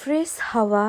Fresh हावा,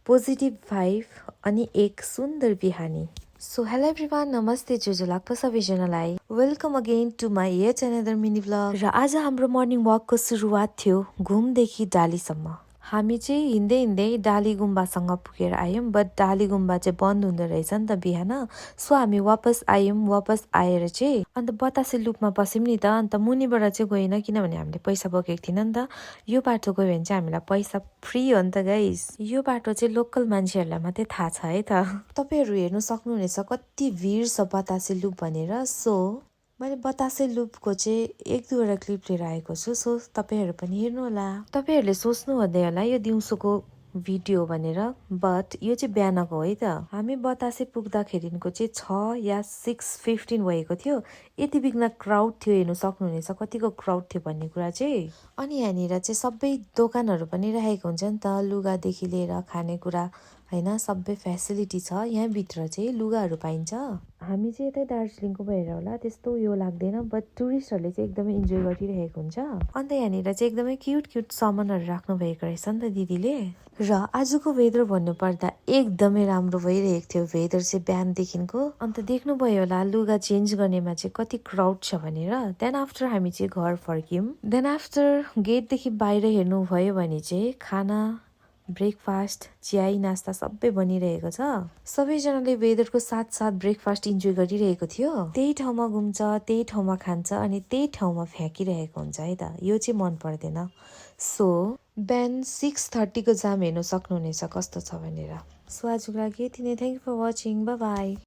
positive vibe अनि एक सुन्दर बिहानी। सो हेलो एभ्रिवान, नमस्ते, जो लाग्छ सबैजनालाई। Welcome again to my yet another mini blog. र आज हाम्रो मर्निङ वकको सुरुवात थियो घुमदेखि डालीसम्म। हामी चाहिँ हिँड्दै हिँड्दै डाली गुम्बासँग पुगेर आयौँ, बट डाली गुम्बा चाहिँ बन्द हुँदो रहेछ नि त बिहान। सो हामी वापस आयौँ। वापस आएर चाहिँ अन्त बतासे लुपमा पस्यौँ नि त। अन्त मुनिबाट चाहिँ गएन, किनभने हामीले पैसा बोकेको थिएन नि त। यो बाटो गयो भने चाहिँ हामीलाई पैसा फ्री हो नि त गाइस। यो बाटो चाहिँ लोकल मान्छेहरूलाई मात्रै थाहा छ है त। तपाईँहरू हेर्नु सक्नुहुनेछ कति भिड छ बतासे लुप भनेर। सो मैले बतासे लुपको चाहिँ एक दुईवटा क्लिप लिएर आएको छु। सो तपाईँहरू पनि हेर्नु होला। तपाईँहरूले सोच्नु हुँदै होला यो दिउँसोको भिडियो भनेर, बट यो चाहिँ बिहानको हो है त। हामी बतासे पुग्दाखेरिको चाहिँ 6 या 6:15 भएको थियो। यति बिघ्न क्राउड थियो, हेर्नु सक्नुहुनेछ कतिको क्राउड थियो भन्ने कुरा चाहिँ। अनि यहाँनिर चाहिँ सबै दोकानहरू पनि राखेको हुन्छ नि त, लुगादेखि लिएर खानेकुरा होइन, सबै फेसिलिटी छ। यहाँभित्र चाहिँ लुगाहरू पाइन्छ। हामी चाहिँ यतै दार्जिलिङको भएर होला त्यस्तो उयो लाग्दैन, बट टुरिस्टहरूले चाहिँ एकदमै इन्जोय गरिरहेको हुन्छ। अन्त यहाँनिर चाहिँ एकदमै क्युट क्युट सामानहरू राख्नु भएको रहेछ नि त दिदीले। र आजको वेदर भन्नुपर्दा एकदमै राम्रो भइरहेको थियो वेदर चाहिँ बिहानदेखिको। अन्त देख्नुभयो होला लुगा चेन्ज गर्नेमा चाहिँ कति क्राउड छ भनेर। देन आफ्टर हामी चाहिँ घर फर्क्यौँ। देन आफ्टर गेटदेखि बाहिर हेर्नुभयो भने चाहिँ खाना, ब्रेकफास्ट, चियाई नास्ता सबै बनिरहेको छ। सबैजनाले वेदरको साथ साथ ब्रेकफास्ट इन्जोय गरिरहेको थियो। त्यही ठाउँमा घुम्छ, त्यही ठाउँमा खान्छ अनि त्यही ठाउँमा फ्याँकिरहेको हुन्छ है त। यो चाहिँ मन पर्दैन। सो बिहान 6:30 को जाम हेर्नु सक्नुहुनेछ कस्तो छ भनेर। सो आजको लागि यति नै। Thank you for watching. Bye by.